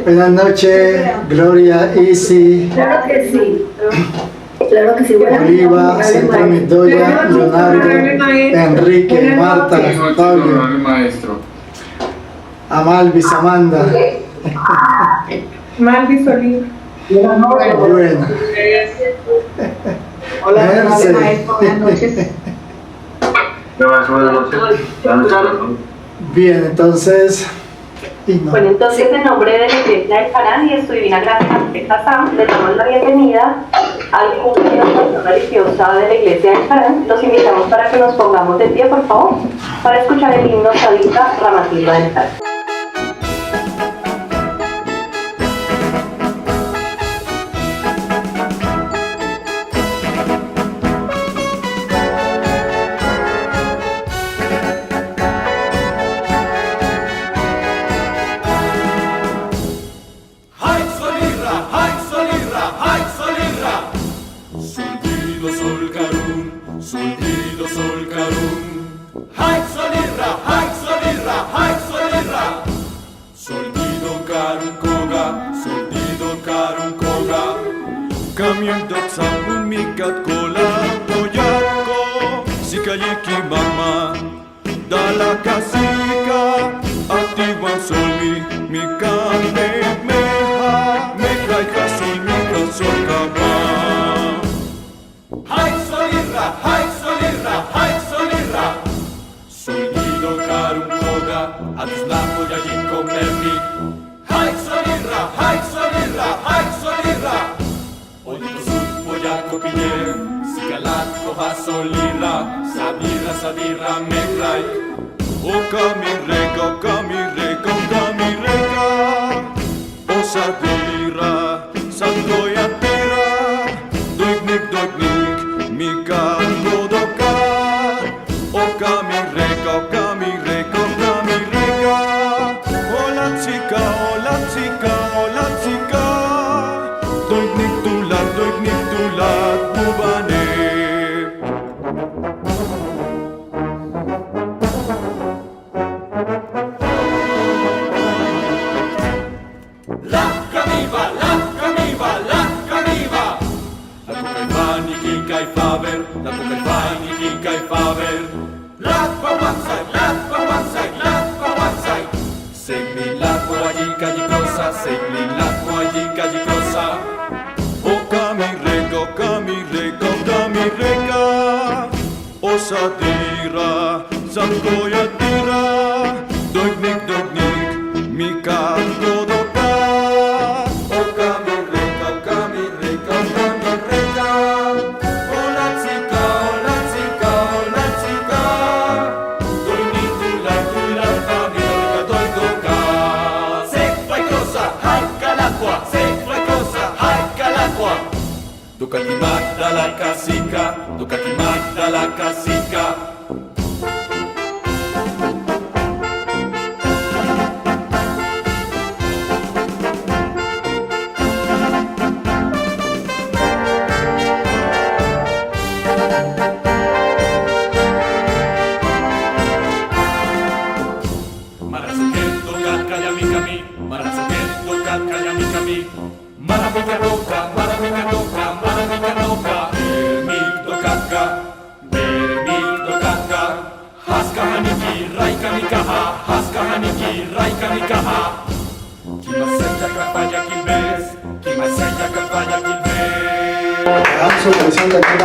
Buenas noches, Gloria, Isi, Claro que sí. Claro que sí. Oliva, Centro Mendoya, Leonardo, Enrique, Marta, Pablo, maestro. Amalvis, Amanda. Malvis Oliva. Bueno. Hola, Merce. maestro, buenas noches. Buenas noches. Bien, entonces. Y no. Bueno, entonces en nombre de la Iglesia del Harán y de su Divina Gracia de Kazán, le damos la bienvenida al culto de la oración religiosa de la Iglesia del Harán. Los invitamos para que nos pongamos de pie, por favor, para escuchar el himno Sadika Ramatilva del Harán.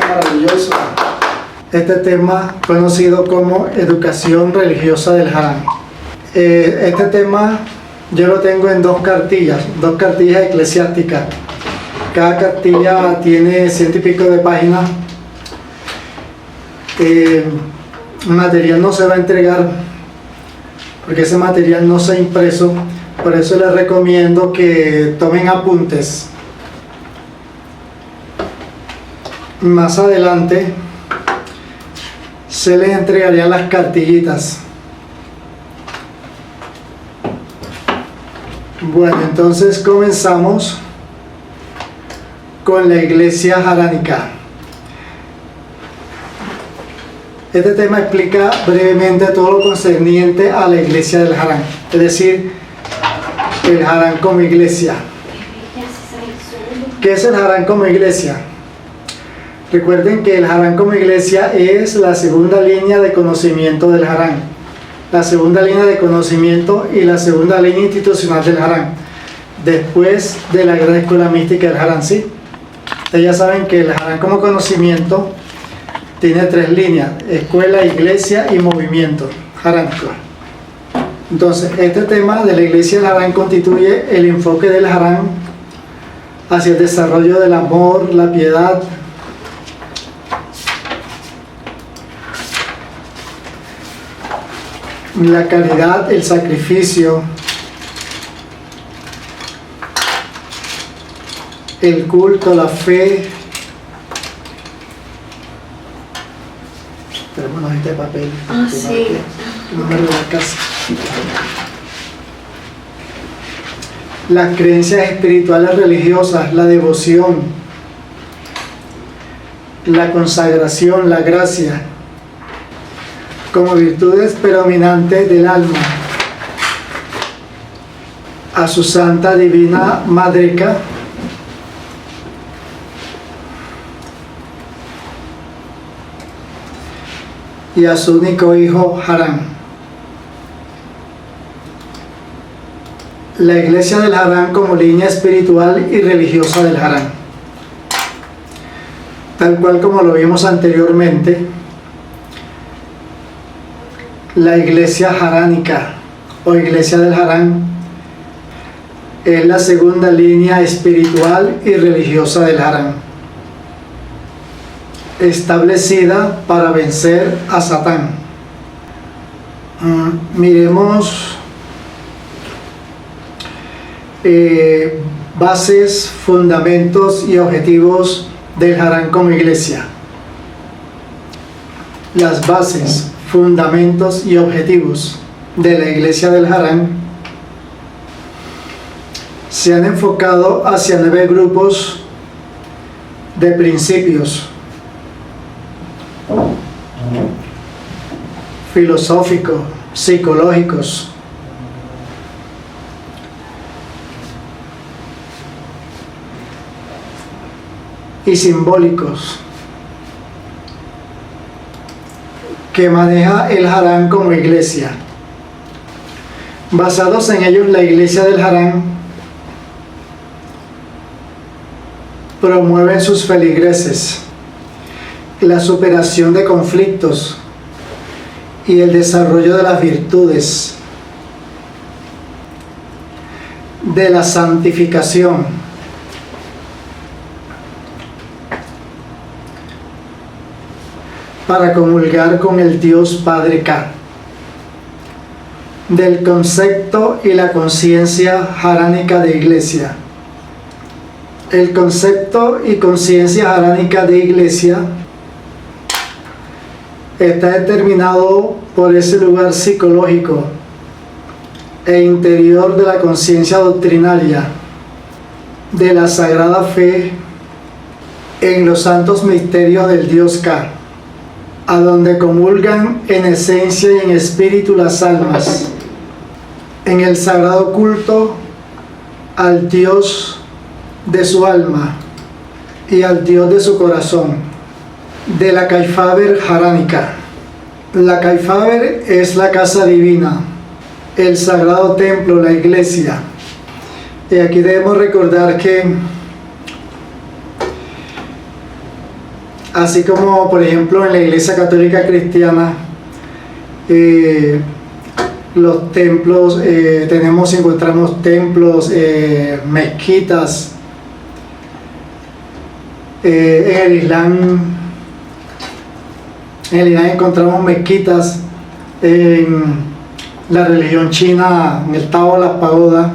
Maravilloso. Este tema conocido como educación religiosa del Harán. Este tema yo lo tengo en dos cartillas eclesiásticas. Cada cartilla tiene 100 y pico de páginas. El material no se va a entregar porque ese material no se ha impreso, por eso les recomiendo que tomen apuntes. Más adelante se les entregarían las cartillitas. Bueno, entonces comenzamos con la iglesia haránica. Este tema explica brevemente todo lo concerniente a la iglesia del Harán, es decir, el Harán como iglesia. ¿Qué es el Harán como iglesia? Recuerden que el Harán como iglesia es la segunda línea de conocimiento del Harán. La segunda línea de conocimiento y la segunda línea institucional del Harán. Después de la gran escuela mística del Harán, ¿sí? Ustedes ya saben que el Harán como conocimiento tiene tres líneas: escuela, iglesia y movimiento haránico. Entonces, este tema de la iglesia del Harán constituye el enfoque del Harán hacia el desarrollo del amor, la piedad, la caridad, el sacrificio, el culto, la fe. Tenemos una hojita de papel. sí. No me roba casi. Las creencias espirituales religiosas, la devoción, la consagración, la gracia, como virtudes predominantes del alma, a su santa divina madrica, y a su único hijo Harán. La iglesia del Harán como línea espiritual y religiosa del Harán. Tal cual como lo vimos anteriormente, la iglesia haránica o iglesia del Harán es la segunda línea espiritual y religiosa del Harán, establecida para vencer a Satán. Miremos bases, fundamentos y objetivos del Harán como iglesia. Las bases, fundamentos y objetivos de la iglesia del Harán se han enfocado hacia 9 grupos de principios filosóficos, psicológicos, y simbólicos que maneja el Harán como iglesia. Basados en ellos, la iglesia del Harán promueve en sus feligreses la superación de conflictos y el desarrollo de las virtudes, de la santificación, para comulgar con el Dios Padre K, del concepto y la conciencia haránica de iglesia. El concepto y conciencia haránica de iglesia está determinado por ese lugar psicológico e interior de la conciencia doctrinaria de la sagrada fe en los santos misterios del Dios K, a donde comulgan en esencia y en espíritu las almas, en el sagrado culto al Dios de su alma y al Dios de su corazón, de la Kaifaber haránica. La Kaifaber es la casa divina, el sagrado templo, la iglesia. Y aquí debemos recordar que así como por ejemplo en la Iglesia Católica Cristiana, los templos, encontramos templos, mezquitas. En el Islam encontramos mezquitas. En la religión china, en el Tao, las pagodas.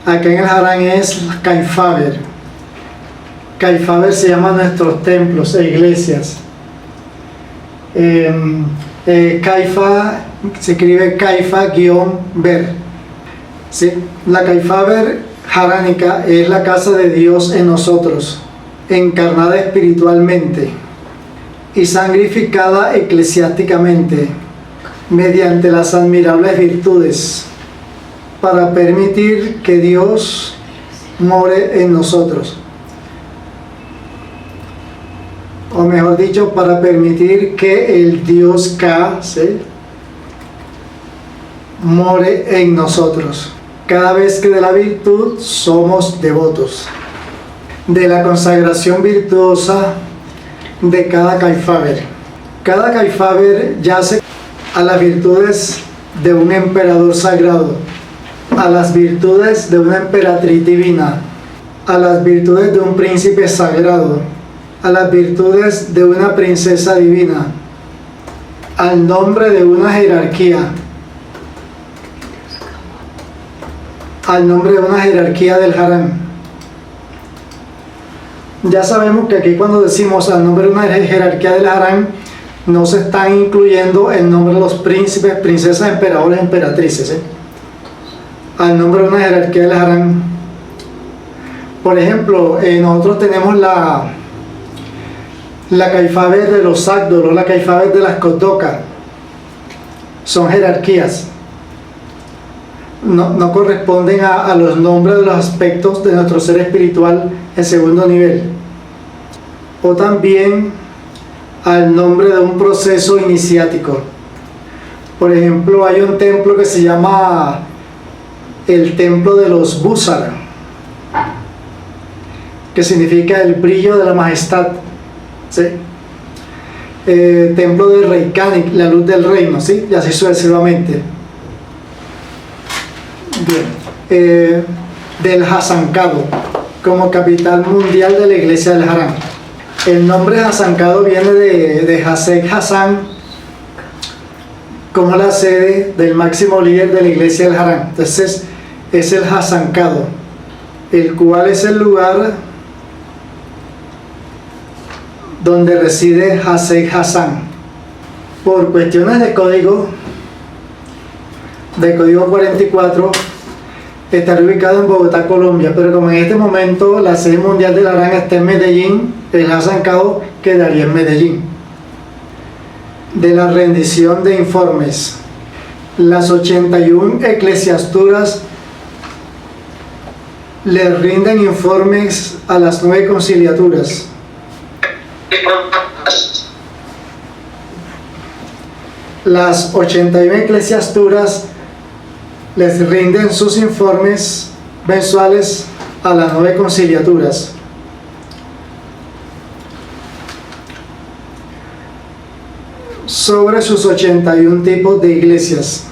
Acá en el Harán es Kaifaber. Kaifaber se llaman nuestros templos e iglesias. Kaifa se escribe Kaifa-Ber. ¿Sí? La Kaifaber haránica es la casa de Dios en nosotros, encarnada espiritualmente y santificada eclesiásticamente mediante las admirables virtudes para permitir que Dios more en nosotros. O mejor dicho, para permitir que el Dios K, ¿sí?, more en nosotros. Cada vez que de la virtud somos devotos. De la consagración virtuosa de cada Kaifaber. Cada Kaifaber yace a las virtudes de un emperador sagrado, a las virtudes de una emperatriz divina, a las virtudes de un príncipe sagrado, a las virtudes de una princesa divina, al nombre de una jerarquía, al nombre de una jerarquía del harán. Ya sabemos que aquí cuando decimos al nombre de una jerarquía del harán, no se están incluyendo el nombre de los príncipes, princesas, emperadores, emperatrices, ¿eh? Al nombre de una jerarquía del harán. Por ejemplo, nosotros tenemos la Kaifaber de los Sagdolos, la Kaifaber de las Kotoka. Son jerarquías. No corresponden a los nombres de los aspectos de nuestro ser espiritual en segundo nivel. O también al nombre de un proceso iniciático. Por ejemplo, hay un templo que se llama el templo de los Busar, que significa el brillo de la majestad, ¿sí? Templo de Reykjavik, la luz del reino, ¿sí? Y así sucesivamente. Bien. Del Hasankado, como capital mundial de la iglesia del Harán. El nombre Hasankado viene de Hasek Hasan, como la sede del máximo líder de la iglesia del Harán. Entonces es el Hasankado, el cual es el lugar donde reside Hasek Hasan. Por cuestiones de código 44, estará ubicado en Bogotá, Colombia, pero como en este momento la sede mundial del Harán está en Medellín, el Hasankado quedaría en Medellín. De la rendición de informes, las 81 eclesiasturas le rinden informes a las 9 conciliaturas. Las 81 eclesiasturas les rinden sus informes mensuales a las 9 conciliaturas. Sobre sus 81 tipos de iglesias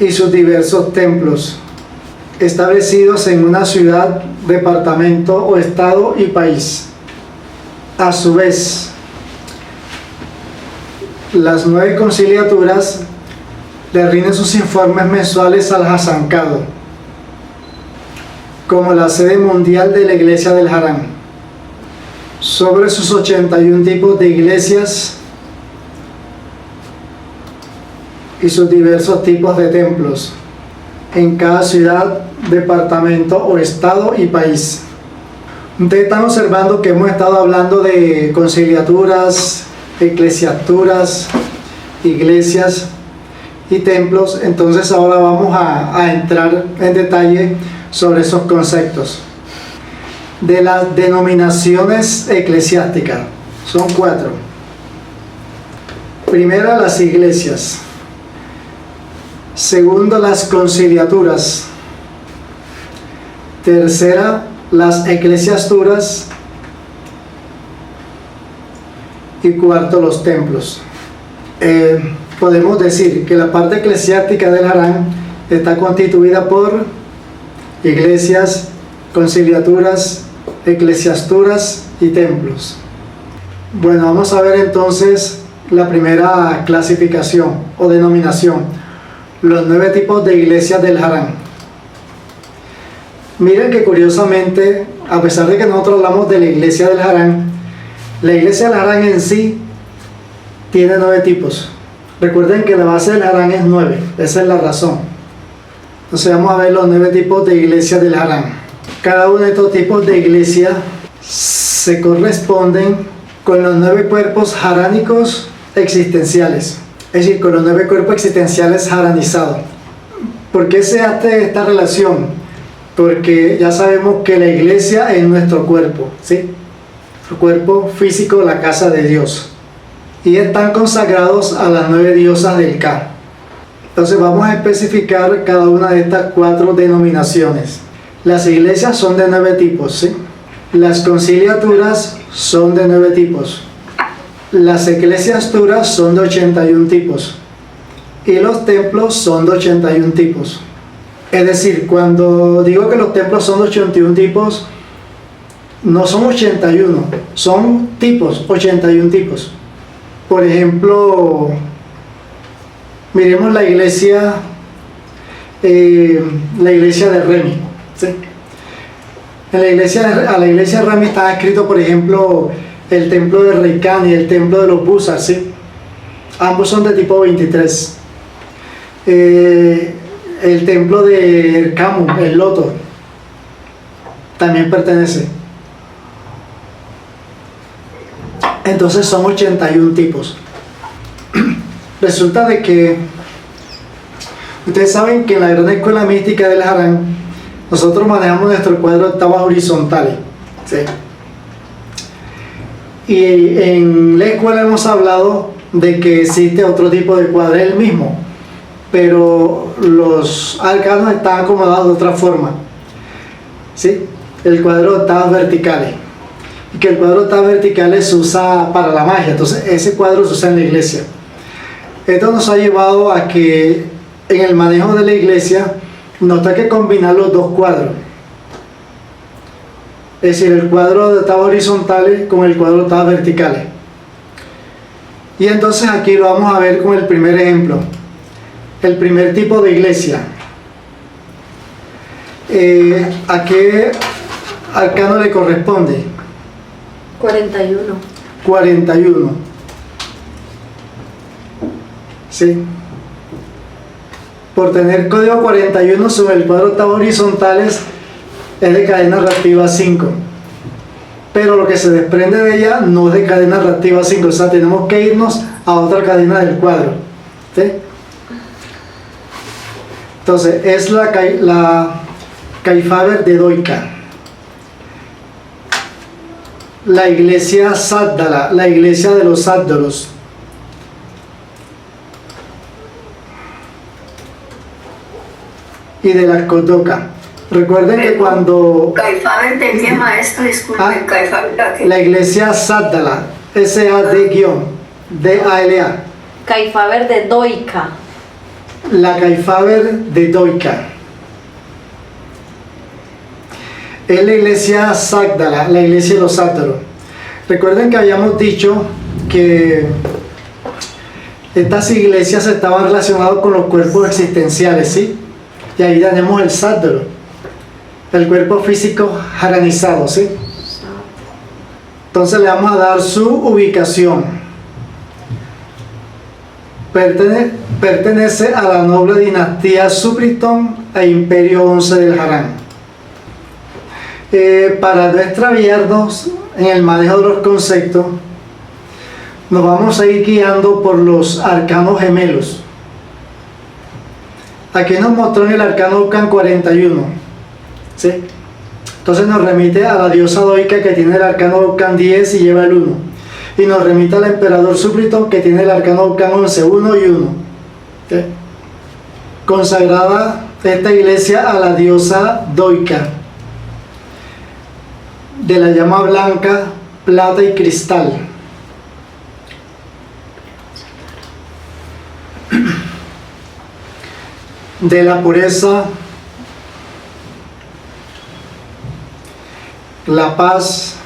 y sus diversos templos establecidos en una ciudad, departamento o estado y país. A su vez, las 9 conciliaturas le rinden sus informes mensuales al Hasankado, como la sede mundial de la iglesia del Harán, sobre sus 81 tipos de iglesias y sus diversos tipos de templos en cada ciudad, departamento o estado y país. Ustedes están observando que hemos estado hablando de conciliaturas, eclesiasturas, iglesias y templos. Entonces ahora vamos a entrar en detalle sobre esos conceptos. De las denominaciones eclesiásticas, son 4. Primera, las iglesias. Segundo, las conciliaturas. Tercera, las eclesiasturas. Y cuarto, los templos. Podemos decir que la parte eclesiástica del Harán está constituida por iglesias, conciliaturas, eclesiasturas y templos. Bueno, vamos a ver entonces la primera clasificación o denominación, los 9 tipos de iglesias del Harán. Miren que curiosamente, a pesar de que nosotros hablamos de la iglesia del Harán, la iglesia del Harán en sí tiene 9 tipos. Recuerden que la base del Harán es 9, esa es la razón. Entonces vamos a ver los 9 tipos de iglesias del Harán. Cada uno de estos tipos de iglesia se corresponden con los 9 cuerpos haránicos existenciales, es decir, con los 9 cuerpos existenciales haranizados. ¿Por qué se hace esta relación? Porque ya sabemos que la iglesia es nuestro cuerpo, ¿sí? Nuestro cuerpo físico, la casa de Dios. Y están consagrados a las 9 diosas del Ka. Entonces vamos a especificar cada una de estas 4 denominaciones. Las iglesias son de 9 tipos, ¿sí? Las conciliaturas son de 9 tipos. Las eclesiasturas son de 81 tipos. Y los templos son de 81 tipos. Es decir, cuando digo que los templos son de 81 tipos, no son 81, son tipos, 81 tipos. Por ejemplo, miremos la iglesia de Remi, ¿sí? A la iglesia de Remi está escrito, por ejemplo, el templo de Reikán y el templo de los Busar, ¿sí? Ambos son de tipo 23. El templo de Erkamu, el Loto, también pertenece. Entonces son 81 tipos. Resulta de que ustedes saben que en la gran escuela mística del Harán nosotros manejamos nuestro cuadro de octavas horizontales, ¿sí? Y en la escuela hemos hablado de que existe otro tipo de cuadro, el mismo, pero los arcanos están acomodados de otra forma, ¿sí? El cuadro de octavas verticales, y que el cuadro de octavas verticales se usa para la magia, entonces ese cuadro se usa en la iglesia. Esto nos ha llevado a que en el manejo de la iglesia nos tenga que combinar los dos cuadros, es decir, el cuadro de octavas horizontales con el cuadro de octavas verticales. Y entonces aquí lo vamos a ver con el primer ejemplo, el primer tipo de iglesia. ¿A qué arcano le corresponde? 41. 41. ¿Sí? Por tener código 41 sobre el cuadro de octavas horizontales es de cadena reactiva 5. Pero lo que se desprende de ella no es de cadena reactiva 5, o sea, tenemos que irnos a otra cadena del cuadro, ¿sí? Entonces, es la Kaifaber de Doika, la iglesia Sáddala, la iglesia de los Sáddalos, y de la Kodoka. Recuerden que cuando Kaifaber de qué, maestro, disculpe, Kaifaber de qué. la iglesia Sáddala, S-A-D-D-A-L-A, Kaifaber de Doika. la Kaifaber de Doika, es la iglesia Sáddala, la iglesia de los Sáddalos. Recuerden que habíamos dicho que estas iglesias estaban relacionadas con los cuerpos existenciales, ¿sí? Y ahí tenemos el Sáddalo, el cuerpo físico haranizado, ¿sí? Entonces le vamos a dar su ubicación. Pertenece a la noble dinastía Supritón e Imperio 11 del Harán. Para no extraviarnos en el manejo de los conceptos, nos vamos a ir guiando por los arcanos gemelos. Aquí nos mostró en el arcano Ucan 41, ¿sí? Entonces nos remite a la diosa Doika, que tiene el arcano Ucan 10 y lleva el 1, y nos remite al emperador Supritón, que tiene el arcano Ucan 11, 1 y 1, ¿sí? Consagrada esta iglesia a la diosa Doika, de la llama blanca, plata y cristal. De la pureza, la paz,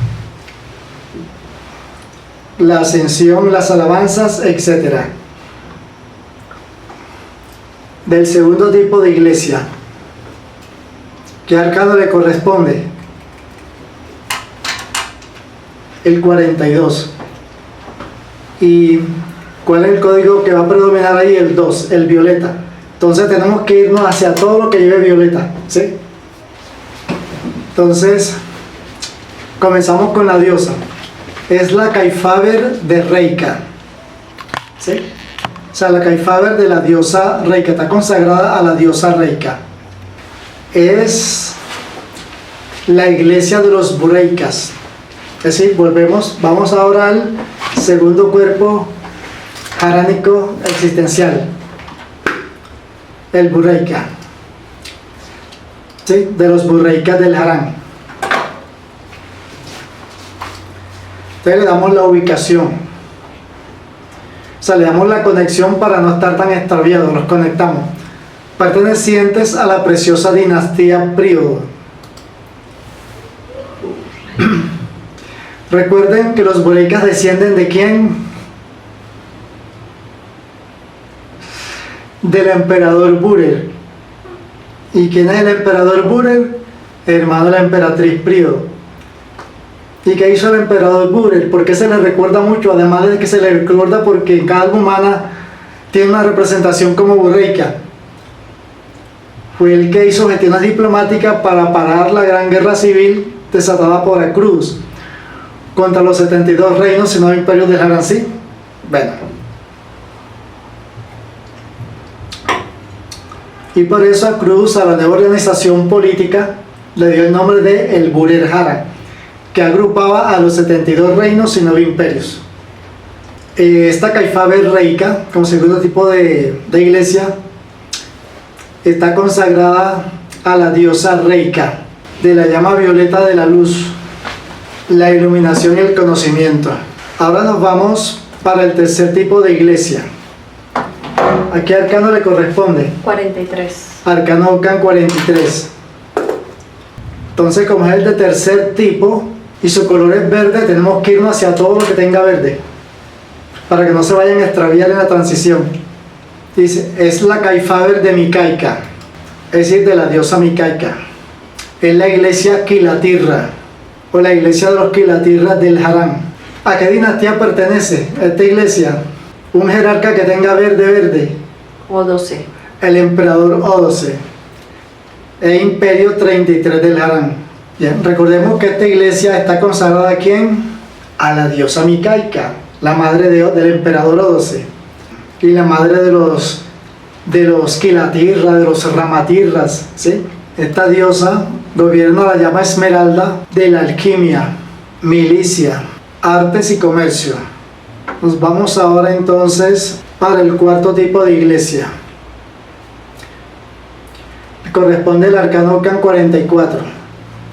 la ascensión, las alabanzas, etc. Del segundo tipo de iglesia, ¿qué arcano le corresponde? El 42. ¿Y cuál es el código que va a predominar ahí? El 2, el violeta. Entonces tenemos que irnos hacia todo lo que lleve violeta, ¿sí? Entonces, comenzamos con la diosa. Es la Kaifaber de Reika, ¿sí? sea, la Kaifaber de la diosa Reika, está consagrada a la diosa Reika. Es la iglesia de los Bureikas. Es decir, vamos ahora al segundo cuerpo jaránico existencial, el Bureika, ¿sí? De los Bureikas del Harán. Entonces le damos la ubicación, o sea, le damos la conexión para no estar tan extraviados, los conectamos. Pertenecientes a la preciosa dinastía Príodo. Recuerden que los Bureikas descienden ¿de quién? Del emperador Burer. ¿Y quién es el emperador Burer? Hermano de la emperatriz Príodo. ¿Y qué hizo el emperador Burer? ¿Por qué se le recuerda mucho? Además de que se le recuerda porque en cada alma humana tiene una representación como Bureika. Fue el que hizo gestiones diplomáticas para parar la gran guerra civil desatada por Akruz contra los 72 reinos y 9 imperios del Harán. ¿Sí? Bueno. Y por eso Akruz, a la nueva organización política, le dio el nombre de el Burer Harán, que agrupaba a los 72 reinos y 9 imperios. Esta Kaifaber Reika, como segundo tipo de iglesia, está consagrada a la diosa Reika, de la llama violeta de la luz, la iluminación y el conocimiento. Ahora nos vamos para el tercer tipo de iglesia. ¿A qué arcano le corresponde? 43. Arcano Ocan 43. Entonces, como es el de tercer tipo y su color es verde, tenemos que irnos hacia todo lo que tenga verde, para que no se vayan a extraviar en la transición. Dice, es la Kaifaber de Mikaika, es decir, de la diosa Mikaika. Es la iglesia Kilatirra, o la iglesia de los Kilatirras del Harán. ¿A qué dinastía pertenece esta iglesia? Un jerarca que tenga verde. O 12. El emperador Ódose. El imperio 33 del Harán. Bien, recordemos que esta iglesia está consagrada ¿a quién? A la diosa Mikaika, la madre del emperador Ódose. Y la madre de los Kilatirra, de los Ramatirras, ¿sí? Esta diosa gobierna la llama esmeralda de la alquimia, milicia, artes y comercio. Nos vamos ahora entonces para el cuarto tipo de iglesia. Corresponde al arcano Ocan 44.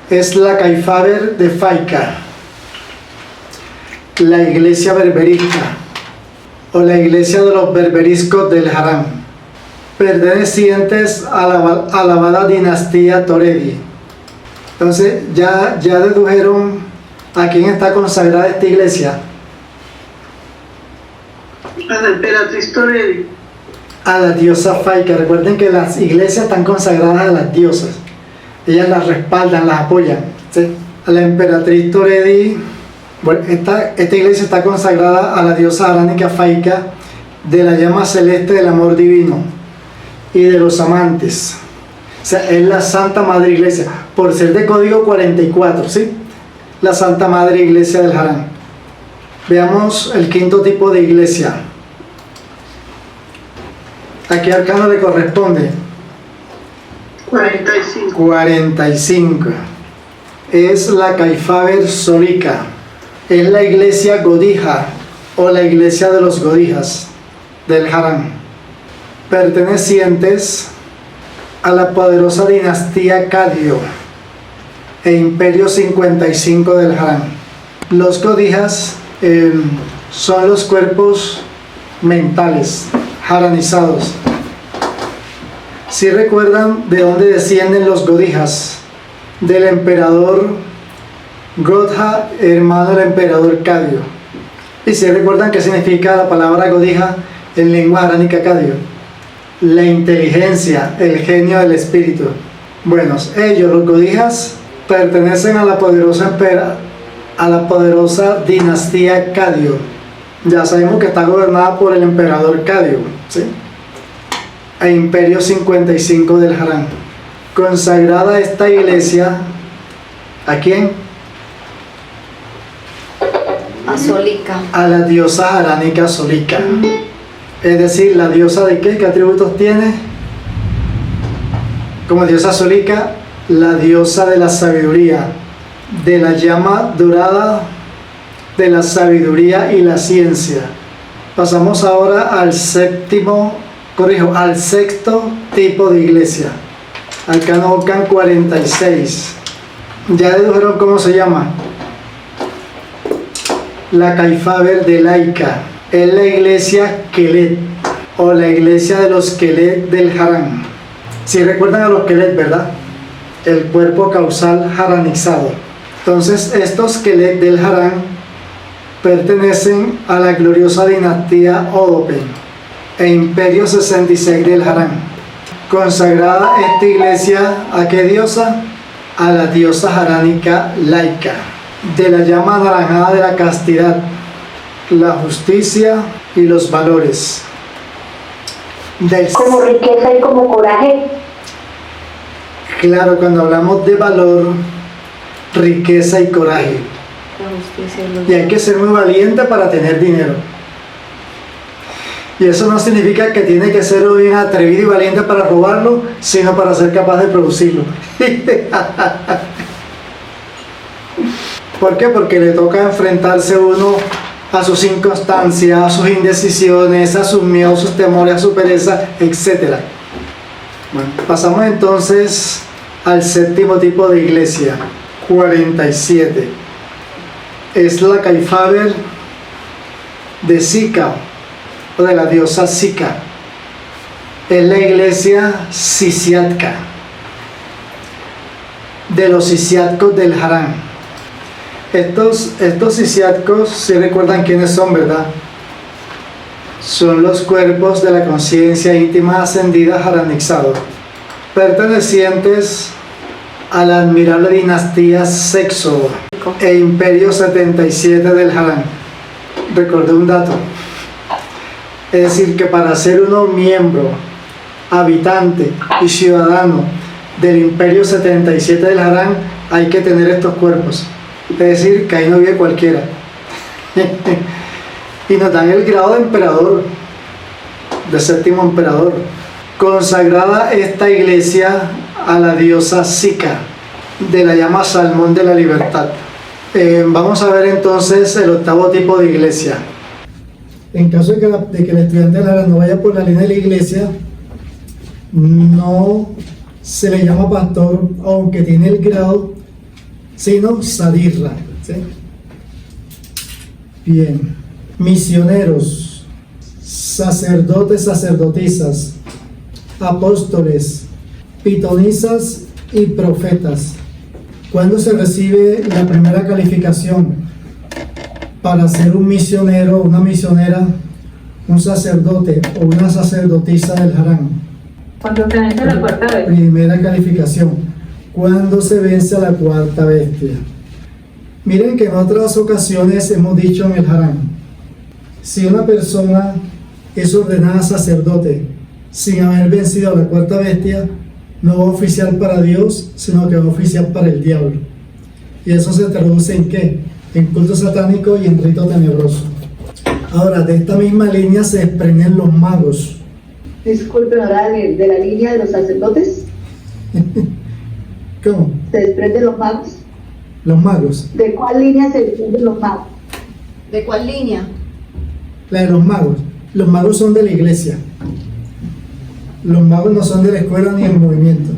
Es la Kaifaber de Faika, la iglesia berberista, o la iglesia de los berberiscos del Harán, pertenecientes a la alabada dinastía Toredi. Entonces ya dedujeron a quién está consagrada esta iglesia. A la emperatriz Toredi. A la diosa Faika. Recuerden que las iglesias están consagradas a las diosas, ellas las respaldan, las apoyan, ¿sí? A la emperatriz Toredi. Bueno, esta iglesia está consagrada a la diosa aránica Faika, de la llama celeste del amor divino y de los amantes. O sea, es la Santa Madre Iglesia, por ser de código 44, ¿sí? La Santa Madre Iglesia del Harán. Veamos el quinto tipo de iglesia. ¿A qué arcano le corresponde? 45. 45. Es la Kaifaber Solika. Es la iglesia Godija, o la iglesia de los Godijas del Harán, pertenecientes a la poderosa dinastía Cadio e imperio 55 del Harán. Los Godijas son los cuerpos mentales haranizados. Si recuerdan de dónde descienden los Godijas, del emperador Godja, hermano del emperador Cadio. Y si recuerdan qué significa la palabra Godija en lengua aránica Cadio: la inteligencia, el genio del espíritu. Bueno, ellos, los Godijas, pertenecen a la poderosa dinastía Cadio. Ya sabemos que está gobernada por el emperador Cadio, ¿sí? E imperio 55 del Harán. Consagrada esta iglesia, ¿a quién? A Solika. A la diosa aránica Solika. Es decir, la diosa de qué atributos tiene. Como diosa Solika, la diosa de la sabiduría, de la llama dorada, de la sabiduría y la ciencia. Pasamos ahora al sexto tipo de iglesia. Arcano Ocán 46. Ya dedujeron cómo se llama. La Kaifaber de Laika. Es la iglesia Kelet, o la iglesia de los Kelet del Harán. Si recuerdan a los Kelet, ¿verdad? El cuerpo causal haranizado. Entonces, estos Kelet del Harán pertenecen a la gloriosa dinastía Odopen e Imperio 66 del Harán. Consagrada esta iglesia, ¿a qué diosa? A la diosa haránica Laika, de la llama anaranjada de la castidad, la justicia y los valores. Como riqueza y como coraje. Claro, cuando hablamos de valor, riqueza y coraje. La justicia y los Y hay que ser muy valiente para tener dinero. Y eso no significa que tiene que ser bien atrevido y valiente para robarlo, sino para ser capaz de producirlo. ¿Por qué? Porque le toca enfrentarse uno a sus inconstancias, a sus indecisiones, a sus miedos, sus temores, a su pereza, etc. Bueno, pasamos entonces al séptimo tipo de iglesia, 47. Es la Kaifaber de Sika, o de la diosa Sika. Es la iglesia sisiatka, de los sisiatcos del Harán. Estos sisiatcos, si recuerdan quiénes son, ¿verdad? Son los cuerpos de la conciencia íntima ascendida haranizados, pertenecientes a la admirable dinastía Sexo e Imperio 77 del Harán. Recordé un dato. Es decir, que para ser uno miembro, habitante y ciudadano del Imperio 77 del Harán, hay que tener estos cuerpos. Es decir, que ahí no vive cualquiera. Y nos dan el grado de emperador, de séptimo emperador. Consagrada esta iglesia a la diosa Sika, de la llama Salmón de la Libertad. Vamos a ver entonces el octavo tipo de iglesia. En caso de que el estudiante de la no vaya por la línea de la iglesia, no se le llama pastor, aunque tiene el grado, sino sadirra, ¿sí? Bien, misioneros, sacerdotes, sacerdotisas, apóstoles, pitonisas y profetas. ¿Cuándo se recibe la primera calificación para ser un misionero, una misionera, un sacerdote o una sacerdotisa del Harán? Cuando se vence la cuarta vez. Primera calificación. Cuando se vence a la cuarta bestia. Miren que en otras ocasiones hemos dicho en el Harán, si una persona es ordenada sacerdote sin haber vencido a la cuarta bestia, no va a oficiar para Dios, sino que va a oficiar para el diablo. ¿Y eso se traduce en qué? En culto satánico y en rito tenebroso. Ahora, de esta misma línea se desprenden los magos. Disculpen, ahora de la línea de los sacerdotes. ¿Cómo? ¿Se desprenden los magos? Los magos. ¿De cuál línea se desprenden los magos? ¿De cuál línea? La de los magos. Los magos son de la iglesia. Los magos no son de la escuela ni del movimiento.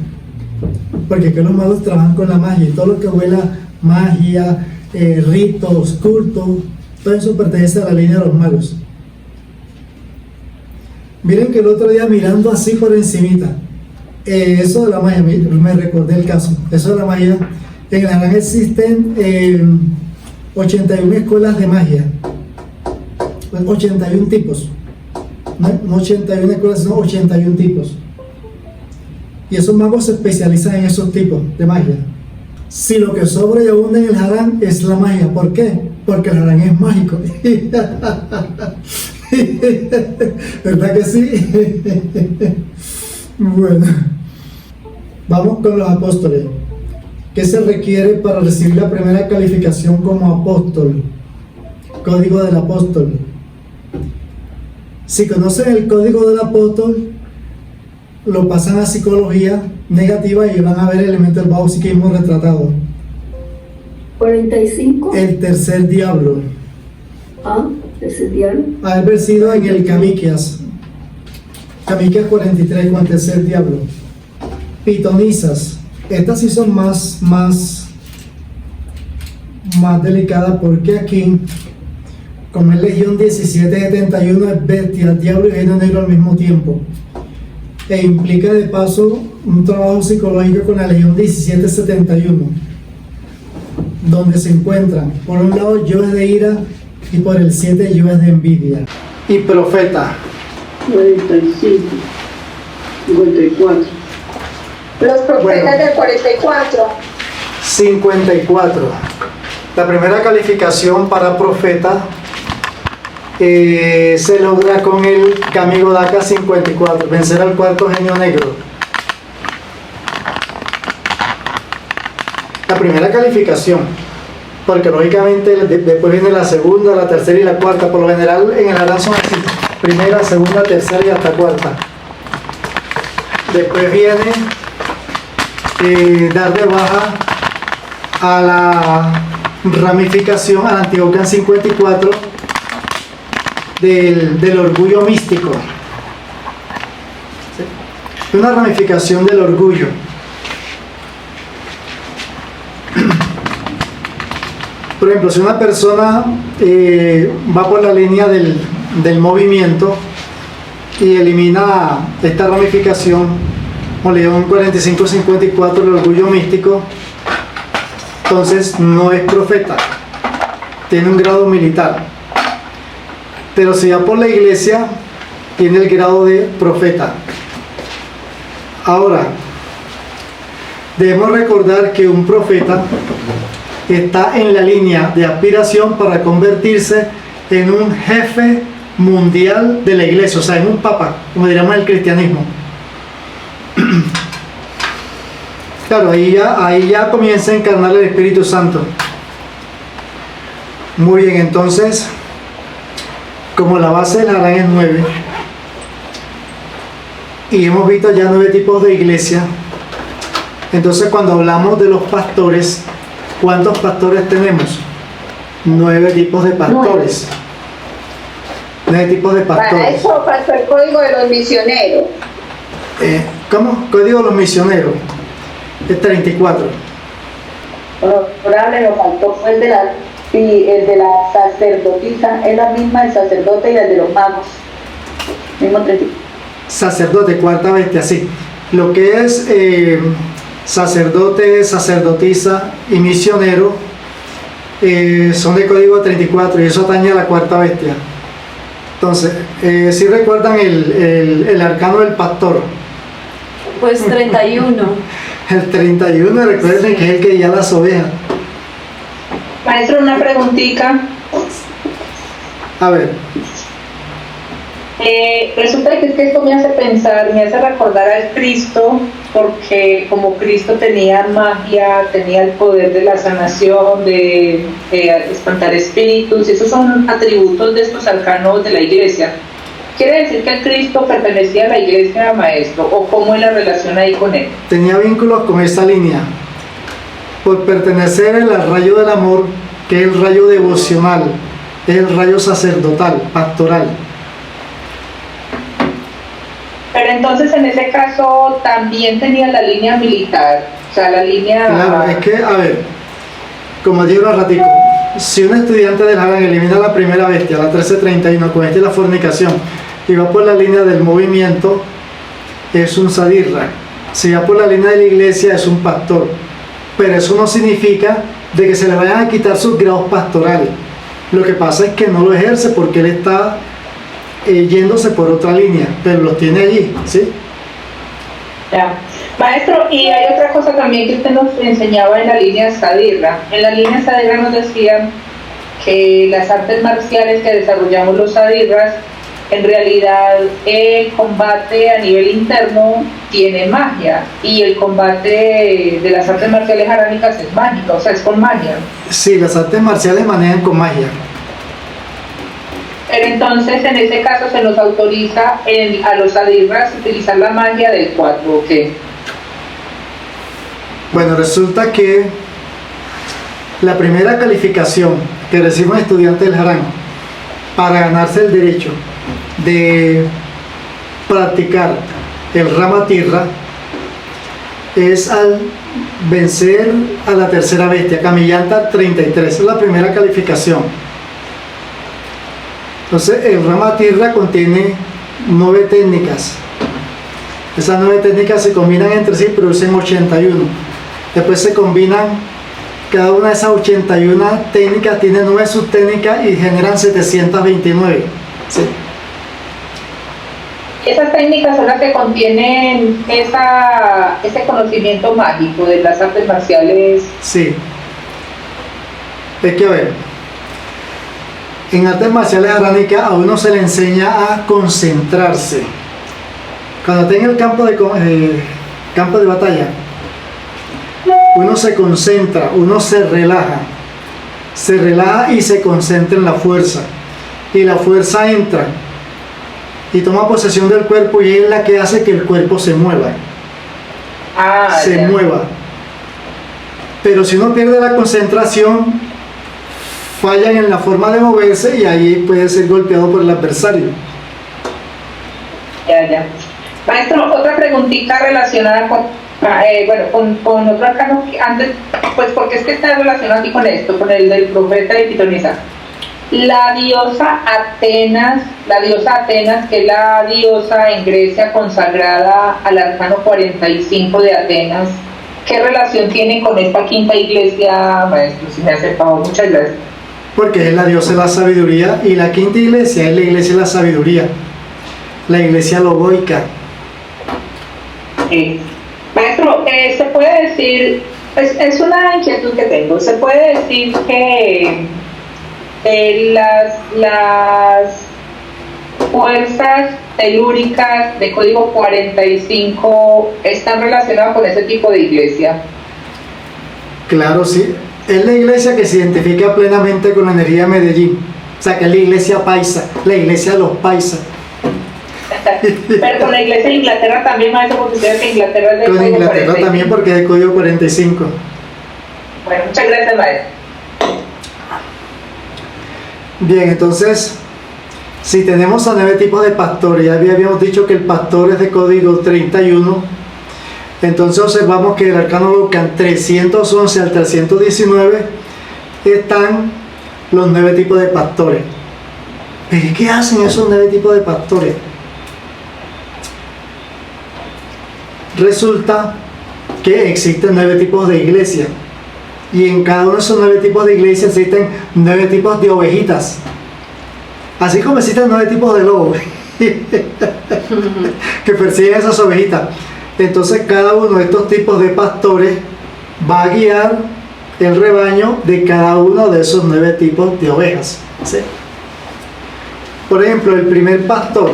Porque que los magos trabajan con la magia y todo lo que huela magia, ritos, cultos, todo eso pertenece a la línea de los magos. Miren que el otro día mirando así por encimita, eso de la magia, me recordé el caso, eso de la magia, en el Harán existen 81 escuelas de magia, 81 tipos, no 81 escuelas, sino 81 tipos. Y esos magos se especializan en esos tipos de magia. Si lo que sobra y abunda en el Harán es la magia, ¿por qué? Porque el Harán es mágico. ¿Verdad que sí? Bueno, vamos con los apóstoles. ¿Qué se requiere para recibir la primera calificación como apóstol? Código del apóstol. Si conocen el código del apóstol, lo pasan a psicología negativa y van a ver el elemento del bajo psiquismo retratado. 45. El tercer diablo. Ese diablo. Haber sido en el Camiquias. Camiquias 43 con el tercer diablo. Pitonisas. Estas sí son más delicadas porque aquí, como es Legión 1771, es bestia, diablo y reino negro al mismo tiempo. E implica de paso un trabajo psicológico con la Legión 1771, donde se encuentran, por un lado, yo es de ira y por el 7 yo es de envidia. Y profeta. 45. 54. Los profetas Bueno. del 44. 54. La primera calificación para profeta se logra con el Kami Godaka 54, vencer al cuarto genio negro. La primera calificación, porque lógicamente después viene la segunda, la tercera y la cuarta. Por lo general en el Harán son así: primera, segunda, tercera y hasta cuarta. Después viene dar de baja a la ramificación, al Antioquán 54 del orgullo místico. ¿Sí? Una ramificación del orgullo. Por ejemplo, si una persona va por la línea del movimiento y elimina esta ramificación, o León 45-54, el orgullo místico, entonces no es profeta, tiene un grado militar. Pero si va por la iglesia, tiene el grado de profeta. Ahora, debemos recordar que un profeta está en la línea de aspiración para convertirse en un jefe mundial de la iglesia, o sea, en un papa, como diríamos en el cristianismo. Claro, ahí ya comienza a encarnar el Espíritu Santo. Muy bien, entonces, como la base del Harán es 9, y hemos visto ya 9 tipos de iglesia, entonces cuando hablamos de los pastores, ¿cuántos pastores tenemos? 9 tipos de pastores. 9 tipos de Para pastores. eso faltó el código de los misioneros. ¿Cómo? Código de los misioneros. Es 34. Honorable, nos faltó fue el de la sacerdotisa, es la misma el sacerdote y el de los magos. Mismo 30. Sacerdote, cuarta bestia, sí. Lo que es sacerdote, sacerdotisa y misionero son de código 34 y eso atañe a la cuarta bestia. Entonces, si recuerdan el arcano del pastor. Pues 31. El 31, recuerden que es el que guía las ovejas. Maestro, una preguntita. A ver, Resulta que es que esto me hace pensar, me hace recordar al Cristo, porque como Cristo tenía magia, tenía el poder de la sanación, de espantar espíritus, esos son atributos de estos arcanos de la iglesia. ¿Quiere decir que el Cristo pertenecía a la iglesia, maestro? ¿O cómo es la relación ahí con él? tenía vínculos con esa línea. Por pertenecer al rayo del amor, que es el rayo devocional, es el rayo sacerdotal, pastoral. Pero entonces en ese caso también tenía la línea militar, o sea, la línea... Claro, es que, a ver, como digo un ratico, si un estudiante del Harán elimina la primera bestia, la 1331, con la fornicación, y va por la línea del movimiento, es un sadirra. Si va por la línea de la iglesia, es un pastor. Pero eso no significa de que se le vayan a quitar sus grados pastorales. Lo que pasa es que no lo ejerce porque él está yéndose por otra línea, pero los tiene allí, ¿sí? Ya. Maestro, y hay otra cosa también que usted nos enseñaba en la línea Sadirra. En la línea Sadirra nos decían que las artes marciales que desarrollamos los Sadirras, en realidad el combate a nivel interno tiene magia y el combate de las artes marciales arámicas es mágica, o sea, es con magia. Sí, las artes marciales manejan con magia. Pero entonces en ese caso se nos autoriza a los adirras utilizar la magia del 4, ¿o qué? Bueno, resulta que la primera calificación que recibe un estudiante del Harán para ganarse el derecho de practicar el Ramatirra es al vencer a la tercera bestia, Kamiyanta 33, es la primera calificación. Entonces el Ramatirra contiene 9 técnicas. Esas 9 técnicas se combinan entre sí y producen 81. Después se combinan, cada una de esas 81 técnicas tiene 9 subtécnicas y generan 729. ¿Sí? Esas técnicas son las que contienen ese conocimiento mágico de las artes marciales. Sí. Es que a ver, en artes marciales aránicas a uno se le enseña a concentrarse. Cuando está en el campo de batalla, uno se concentra, uno se relaja y se concentra en la fuerza. Y la fuerza entra y toma posesión del cuerpo y es la que hace que el cuerpo se mueva. Mueva. Pero si uno pierde la concentración, fallan en la forma de moverse y ahí puede ser golpeado por el adversario. Ya. Maestro, otra preguntita relacionada con otro arcano que antes, pues porque es que está relacionado aquí con esto, con el del profeta de Pitonisa. La diosa Atenas, que es la diosa en Grecia consagrada al arcano 45 de Atenas, ¿qué relación tiene con esta quinta iglesia, maestro? Si me hace el favor, muchas gracias. Porque es la diosa de la sabiduría y la quinta iglesia es la iglesia de la sabiduría, la iglesia logoica. Maestro, se puede decir, es una inquietud que tengo, se puede decir que las fuerzas telúricas de código 45 están relacionadas con ese tipo de iglesia. Claro, sí. Es la iglesia que se identifica plenamente con la energía de Medellín. O sea, que es la iglesia paisa, la iglesia de los paisas. Pero con la iglesia de Inglaterra también, maestro, porque usted que Inglaterra es de con código Inglaterra 45. también porque es de código 45. Bueno, muchas gracias, maestro. Bien, entonces, si tenemos a 9 tipos de pastores, ya habíamos dicho que el pastor es de código 31, entonces observamos que el arcano Vulcan 311 al 319 están los 9 tipos de pastores. ¿Pero qué hacen esos 9 tipos de pastores? Resulta que existen 9 tipos de iglesias. Y en cada uno de esos 9 tipos de iglesias existen 9 tipos de ovejitas. Así como existen 9 tipos de lobos que persiguen esas ovejitas. Entonces cada uno de estos tipos de pastores va a guiar el rebaño de cada uno de esos 9 tipos de ovejas. ¿Sí? Por ejemplo, el primer pastor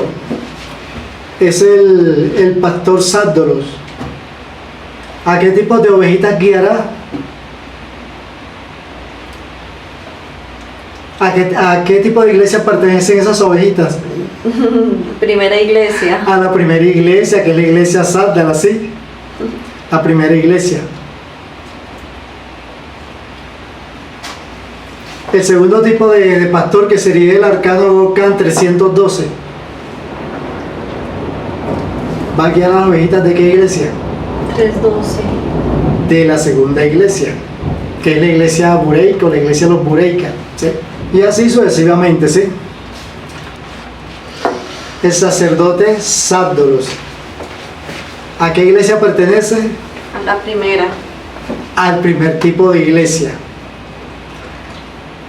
es el pastor Sáddolos. ¿A qué tipo de ovejitas guiará? ¿A qué tipo de iglesia pertenecen esas ovejitas? Primera iglesia. A la primera iglesia, que es la iglesia Sáddalos, ¿sí? La primera iglesia. El segundo tipo de pastor, que sería el arcano Vulcan 312, va a guiar a las ovejitas de qué iglesia? 312. De la segunda iglesia, que es la iglesia bureica o la iglesia de los bureicas, ¿sí? Y así sucesivamente, ¿sí? El sacerdote Sáddolos, ¿a qué iglesia pertenece? A la primera. Al primer tipo de iglesia.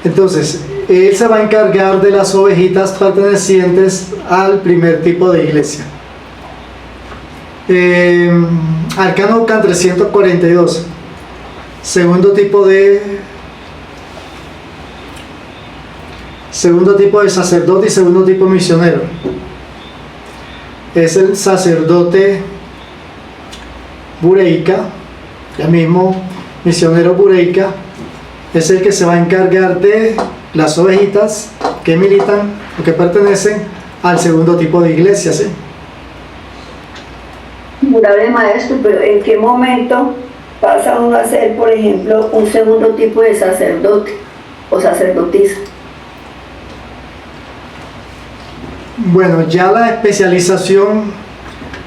Entonces, él se va a encargar de las ovejitas pertenecientes al primer tipo de iglesia. Arcano Vulcan 342, segundo tipo de sacerdote y segundo tipo misionero. Es el sacerdote bureica, el mismo misionero bureica, es el que se va a encargar de las ovejitas que militan o que pertenecen al segundo tipo de iglesia, ¿sí? Honorable maestro, pero ¿en qué momento pasa uno a ser, por ejemplo, un segundo tipo de sacerdote o sacerdotisa? Bueno, ya la especialización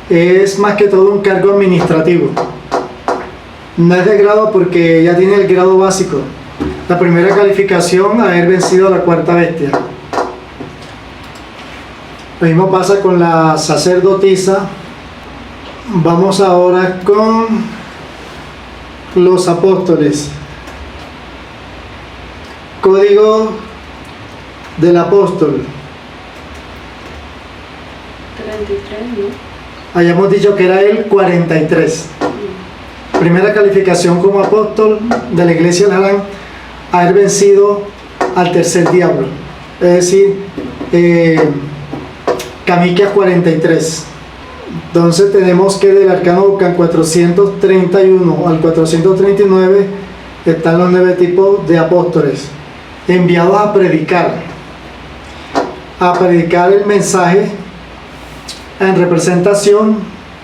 es más que todo un cargo administrativo. No es de grado porque ya tiene el grado básico. La primera calificación, haber vencido a la cuarta bestia. Lo mismo pasa con la sacerdotisa. Vamos ahora con los apóstoles. Código del apóstol. 33, ¿no? Hayamos dicho que era el 43. Primera calificación como apóstol de la iglesia del Harán, haber vencido al tercer diablo. Es decir, Camiquias 43. Entonces tenemos que del arcano Bucan 431 al 439 están los 9 tipos de apóstoles enviados a predicar el mensaje en representación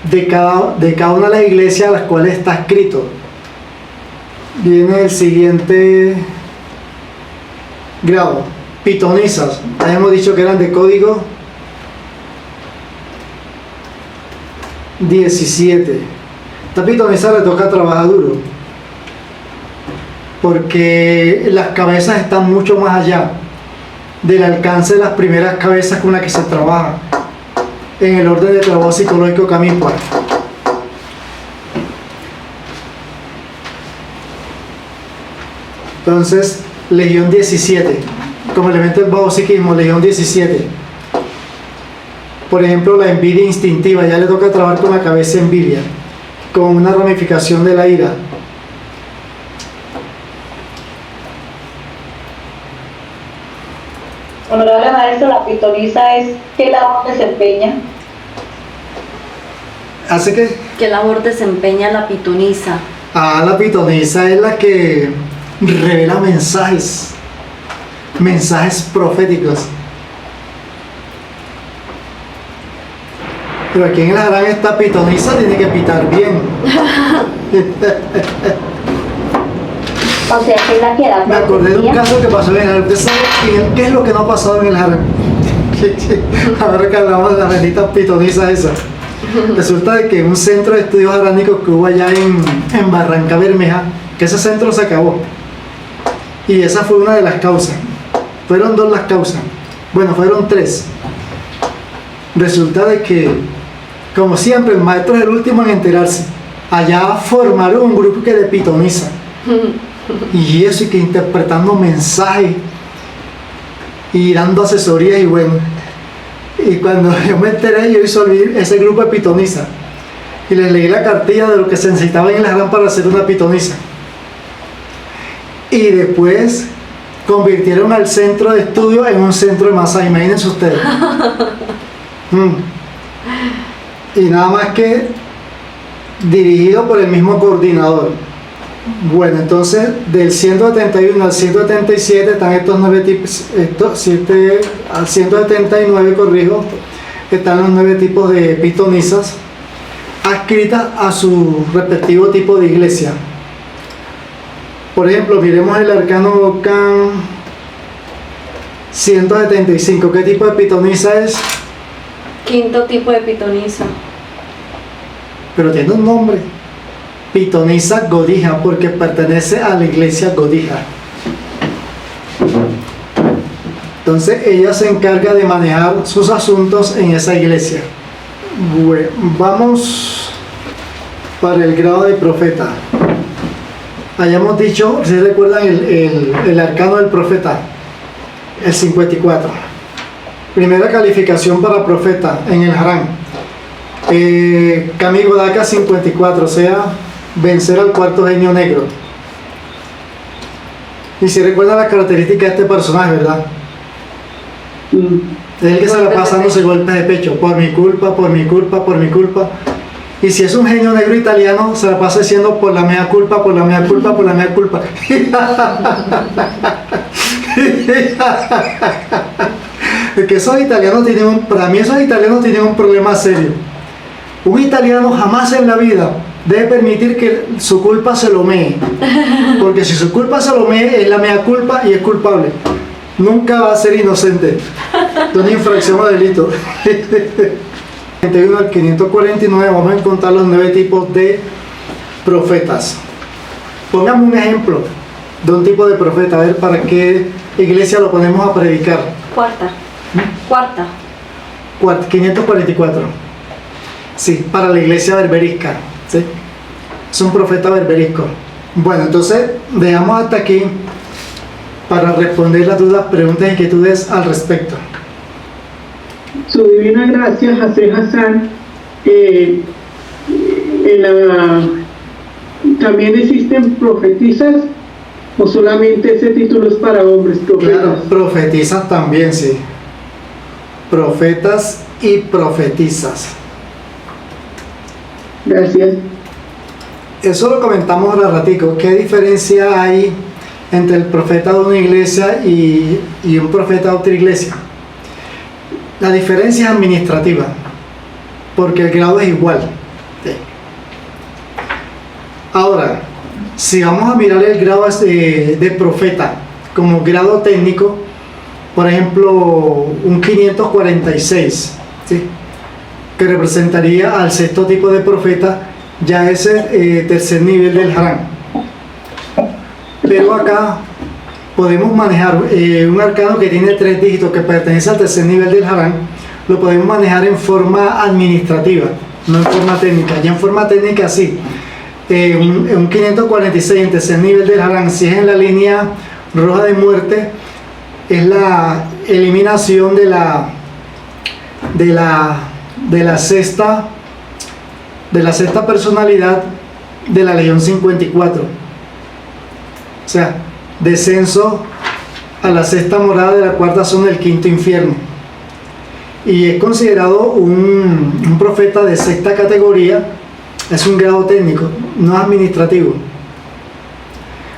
de cada una de las iglesias a las cuales está escrito. Viene el siguiente grado, pitonisas. Habíamos dicho que eran de código 17. Esta pitonisa le toca trabajar duro, porque las cabezas están mucho más allá del alcance de las primeras cabezas con las que se trabaja en el orden de trabajo psicológico Camipua. Entonces, Legión 17, como elemento del bajo psiquismo, Legión 17. Por ejemplo, la envidia instintiva, ya le toca trabajar con la cabeza envidia, con una ramificación de la ira. Honorable maestro, la pitonisa es ¿qué labor desempeña? ¿Hace qué? ¿Qué labor desempeña la pitonisa? La pitonisa es la que revela mensajes proféticos. Pero aquí en el Harán esta pitonisa tiene que pitar bien. O sea, que es la que da Me acordé de un caso que pasó en el Harán. ¿Usted sabe qué es lo que no ha pasado en el Harán? Ahora que hablamos de la bendita pitonisa esa. Resulta de que un centro de estudios haránicos que hubo allá en Barranca Bermeja, que ese centro se acabó. Y esa fue una de las causas. Fueron 2 las causas. Bueno, fueron 3. Resulta de que, como siempre, el maestro es el último en enterarse. Allá formaron un grupo que de pitoniza. Y eso, y que interpretando mensajes y dando asesorías y bueno. Y cuando yo me enteré, yo disolví ese grupo de pitoniza. Y les leí la cartilla de lo que se necesitaba en el Harán para hacer una pitonisa. Y después convirtieron al centro de estudio en un centro de masaje, imagínense ustedes. Y nada más que dirigido por el mismo coordinador. Bueno, entonces del 171 al 177 están estos 9 tipos, al 179, corrijo, están los 9 tipos de pitonisas adscritas a su respectivo tipo de iglesia. Por ejemplo, miremos el arcano Bucan 175. ¿Qué tipo de pitonisa es? Quinto tipo de pitonisa. Pero tiene un nombre. Pitonisa Godija, porque pertenece a la iglesia Godija. Entonces ella se encarga de manejar sus asuntos en esa iglesia. Bueno, vamos para el grado de profeta. Hayamos dicho, si recuerdan el arcano del profeta, el 54. Primera calificación para profeta en el Harán. Kami Godaka 54, o sea, vencer al cuarto genio negro. Y si recuerdan las características de este personaje, ¿verdad? Es el que se la pasa dándose golpes de pecho, por mi culpa, por mi culpa, por mi culpa. Y si es un genio negro italiano, se la pasa diciendo por la mea culpa, por la mea culpa, por la mea culpa. Es que esos italianos para mí esos italianos tienen un problema serio. Un italiano jamás en la vida debe permitir que su culpa se lo mee. Porque si su culpa se lo mee, es la mea culpa y es culpable. Nunca va a ser inocente de una infracción o delito. 51 al 549 vamos a encontrar los 9 tipos de profetas. Pongamos un ejemplo de un tipo de profeta, a ver para qué iglesia lo ponemos a predicar. Cuarta. 544. Sí, para la iglesia berberisca. ¿Sí? Es un profeta berberisco. Bueno, entonces dejamos hasta aquí para responder las dudas, preguntas e inquietudes al respecto. Su divina gracia, José Hassan, ¿también existen profetisas o solamente ese título es para hombres profetas? Claro, profetizas también, sí. Profetas y profetizas. Gracias. Eso lo comentamos ahora ratico. ¿Qué diferencia hay entre el profeta de una iglesia y un profeta de otra iglesia? La diferencia es administrativa, porque el grado es igual. ¿Sí? Ahora, si vamos a mirar el grado de profeta como grado técnico, por ejemplo, un 546, ¿sí? Que representaría al sexto tipo de profeta, ya es el tercer nivel del Harán. Pero acá podemos manejar un arcano que tiene 3 dígitos, que pertenece al tercer nivel del Harán, lo podemos manejar en forma administrativa, no en forma técnica. Ya en forma técnica sí. Un 546 en tercer nivel del Harán, si es en la línea roja de muerte, es la eliminación de la sexta personalidad de la Legión 54. O sea, descenso a la sexta morada de la cuarta zona del quinto infierno. Y es considerado un profeta de sexta categoría. Es un grado técnico, no administrativo.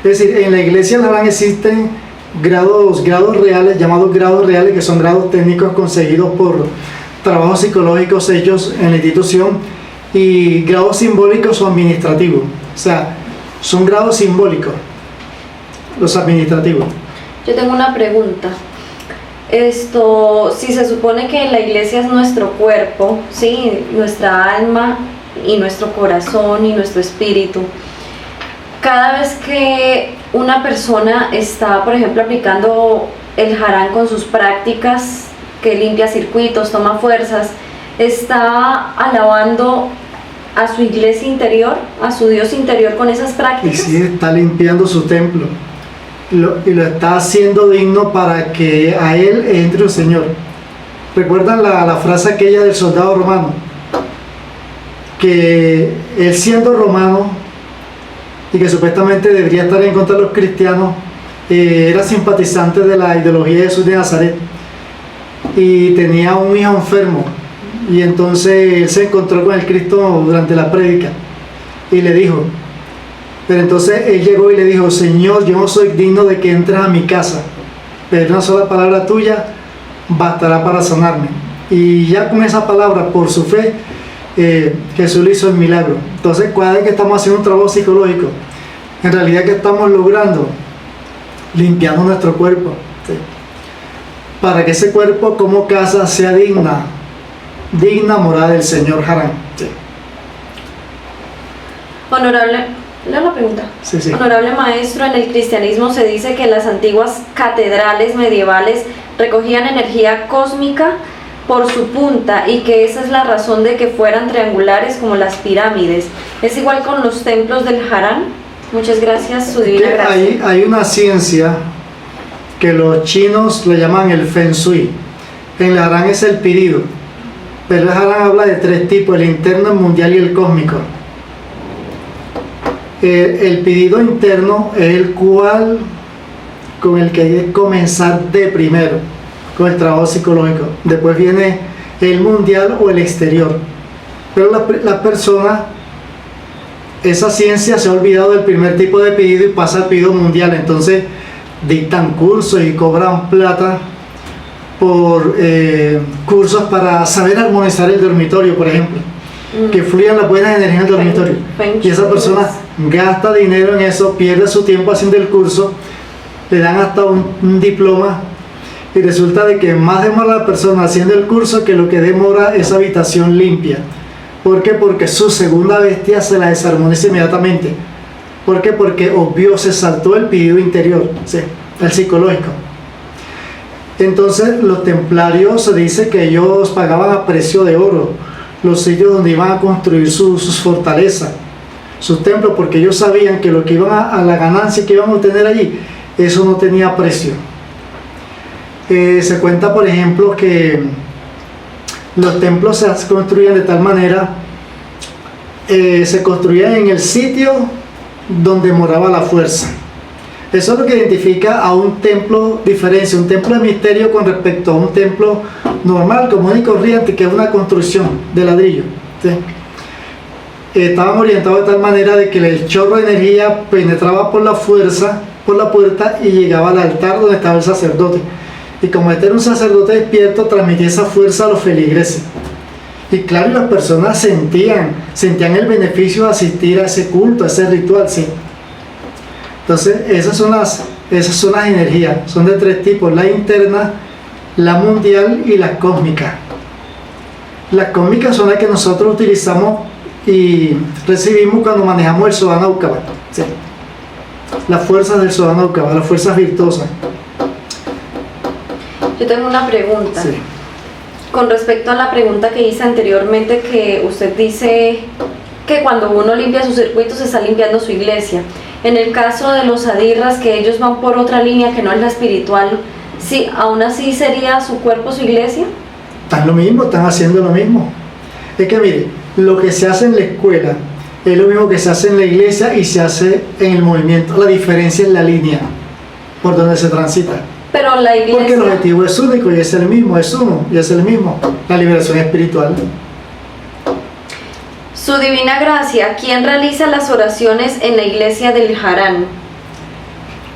Es decir, en la iglesia del Harán existen grados reales, llamados grados reales, que son grados técnicos conseguidos por trabajos psicológicos hechos en la institución, y grados simbólicos o administrativos. O sea, son grados simbólicos los administrativos. Yo tengo una pregunta. Si se supone que la iglesia es nuestro cuerpo, ¿sí? Nuestra alma y nuestro corazón y nuestro espíritu, cada vez que una persona está, por ejemplo, aplicando el Harán con sus prácticas, que limpia circuitos, toma fuerzas, está alabando a su iglesia interior, a su Dios interior con esas prácticas. Y sí, está limpiando su templo y lo está haciendo digno para que a él entre el Señor. ¿Recuerdan la frase aquella del soldado romano? Que él, siendo romano y que supuestamente debería estar en contra de los cristianos, era simpatizante de la ideología de Jesús de Nazaret y tenía un hijo enfermo, y entonces él se encontró con el Cristo durante la prédica y le dijo, pero entonces él llegó y le dijo: Señor, yo no soy digno de que entres a mi casa, pero una sola palabra tuya bastará para sanarme. Y ya con esa palabra, por su fe, Jesús le hizo el milagro. Entonces, cada vez que estamos haciendo un trabajo psicológico, en realidad, que estamos logrando, limpiando nuestro cuerpo, ¿sí? Para que ese cuerpo como casa sea digna morada del Señor Harán, ¿sí? Honorable, leo la pregunta. Sí, sí. Honorable maestro, en el cristianismo se dice que las antiguas catedrales medievales recogían energía cósmica por su punta y que esa es la razón de que fueran triangulares como las pirámides. ¿Es igual con los templos del Harán? Muchas gracias, su divina gracia. Hay una ciencia que los chinos le llaman el Feng Shui. En el Harán es el pirido, pero el Harán habla de 3 tipos: el interno, el mundial y el cósmico. El pirido interno es el cual con el que hay que comenzar de primero, con el trabajo psicológico. Después viene el mundial o el exterior. Pero la persona, esa ciencia se ha olvidado del primer tipo de pedido y pasa al pedido mundial. Entonces dictan cursos y cobran plata por cursos para saber armonizar el dormitorio, por ejemplo, que fluyan las buenas energías en el dormitorio. Y esa persona gasta dinero en eso, pierde su tiempo haciendo el curso, le dan hasta un diploma, y resulta de que más demora la persona haciendo el curso que lo que demora esa habitación limpia. ¿Por qué? Porque su segunda bestia se la desarmoniza inmediatamente. ¿Por qué? Porque obvio se saltó el pedido interior, ¿sí? El psicológico. Entonces los templarios, se dice que ellos pagaban a precio de oro los sitios donde iban a construir sus fortalezas, sus templos, porque ellos sabían que lo que iban a la ganancia que iban a obtener allí, eso no tenía precio. Se cuenta, por ejemplo, que los templos se construían de tal manera, se construían en el sitio donde moraba la fuerza. Eso es lo que identifica a un templo diferencia, un templo de misterio con respecto a un templo normal, común y corriente, que es una construcción de ladrillo, ¿sí? Estaban orientados de tal manera de que el chorro de energía penetraba por la fuerza, por la puerta, y llegaba al altar donde estaba el sacerdote. Y como este era un sacerdote despierto, transmitía esa fuerza a los feligreses. Y claro, las personas sentían el beneficio de asistir a ese culto, a ese ritual, ¿sí? Entonces, esas son las energías. Son de tres tipos: la interna, la mundial y la cósmica. Las cósmicas son las que nosotros utilizamos y recibimos cuando manejamos el Sodana Ukava, ¿sí? Las fuerzas del Sodana Ukava, las fuerzas virtuosas. Yo tengo una pregunta. Sí. Con respecto a la pregunta que hice anteriormente, que usted dice que cuando uno limpia su circuito se está limpiando su iglesia. En el caso de los adirras, que ellos van por otra línea que no es la espiritual, ¿sí, aún así sería su cuerpo su iglesia? Están lo mismo, están haciendo lo mismo. Es que mire, lo que se hace en la escuela es lo mismo que se hace en la iglesia y se hace en el movimiento. La diferencia es la línea por donde se transita. Pero la iglesia... Porque el objetivo es único y es el mismo, es uno y es el mismo. La liberación espiritual. Su divina gracia, ¿quién realiza las oraciones en la iglesia del Harán?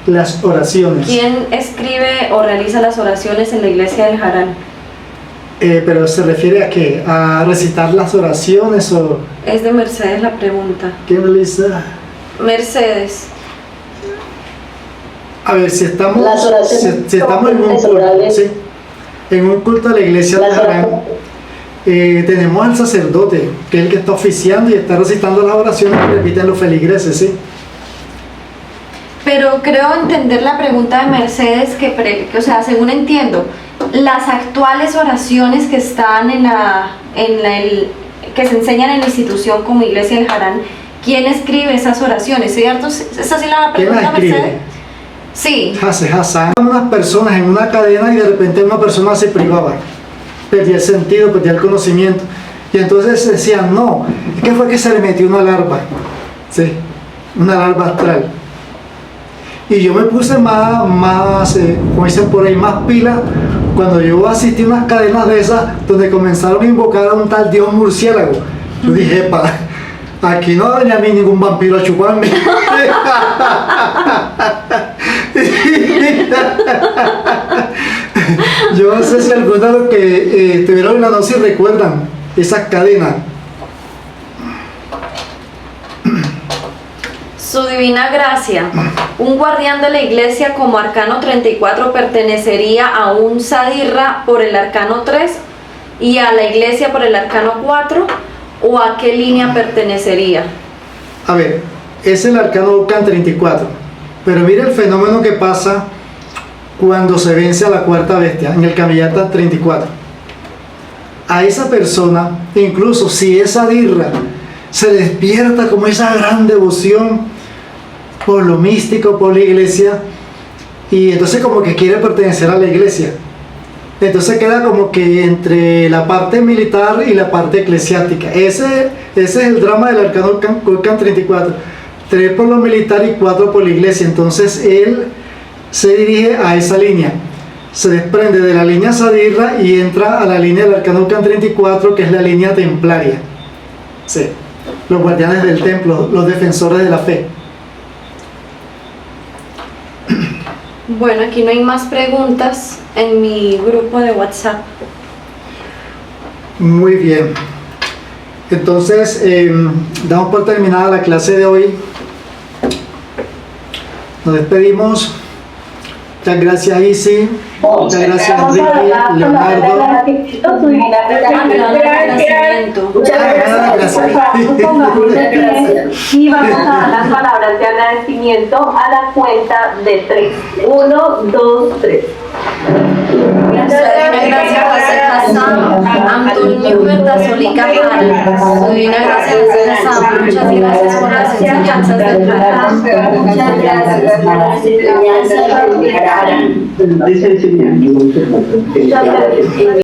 Las oraciones. ¿Quién escribe o realiza las oraciones en la iglesia del Harán? Pero se refiere a qué? ¿A recitar las oraciones o...? Es de Mercedes la pregunta. ¿Quién realiza? Mercedes. A ver, si estamos, Las oraciones si estamos en un culto, ¿sí? En un culto de la iglesia del Harán, tenemos al sacerdote, que es el que está oficiando y está recitando las oraciones que repiten los feligreses, ¿sí? Pero creo entender la pregunta de Mercedes, que o sea, según entiendo, las actuales oraciones que están que se enseñan en la institución como Iglesia del Harán, ¿quién escribe esas oraciones? ¿Cierto? ¿Esa sí la pregunta, Mercedes? Sí. Unas personas en una cadena y de repente una persona se privaba, perdía el sentido, perdía el conocimiento, y entonces decían, no, es que fue que se le metió una larva, ¿sí? Una larva astral. Y yo me puse más como dicen por ahí, más pila cuando yo asistí a unas cadenas de esas donde comenzaron a invocar a un tal dios murciélago. Yo dije, epa, aquí no venía a mí ningún vampiro a chuparme. Yo no sé si algunos de los que tuvieron la dosis recuerdan esas cadenas. Su divina gracia, un guardián de la iglesia como arcano 34 pertenecería a un sadirra por el arcano 3 y a la iglesia por el arcano 4, ¿o a qué línea pertenecería? A ver, es el arcano Ocan 34, pero mira el fenómeno que pasa cuando se vence a la cuarta bestia en el Kamiyata 34. A esa persona, incluso si esa dirra se despierta como esa gran devoción por lo místico, por la iglesia, y entonces como que quiere pertenecer a la iglesia, entonces queda como que entre la parte militar y la parte eclesiástica. Ese es el drama del arcano Ocan 34, 3 por lo militar y 4 por la iglesia. Entonces él se dirige a esa línea, se desprende de la línea sadirra y entra a la línea del arcano Ocan 34, que es la línea templaria, sí, los guardianes del templo, los defensores de la fe. Bueno, aquí no hay más preguntas en mi grupo de WhatsApp. Muy bien. Entonces, damos por terminada la clase de hoy. Nos despedimos. Muchas gracias, Isi. Muchas gracias, Enrique, Leonardo. Muchas gracias. Y vamos a dar las palabras de agradecimiento a la cuenta de 3. 1, 2, 3. Gracias, José Casán, Antonio Verdazolica Jara. Divina gracias, José Casán. Muchas gracias por las enseñanzas del programa. Muchas gracias por las enseñanzas. Esa enseñanza. Muchas gracias.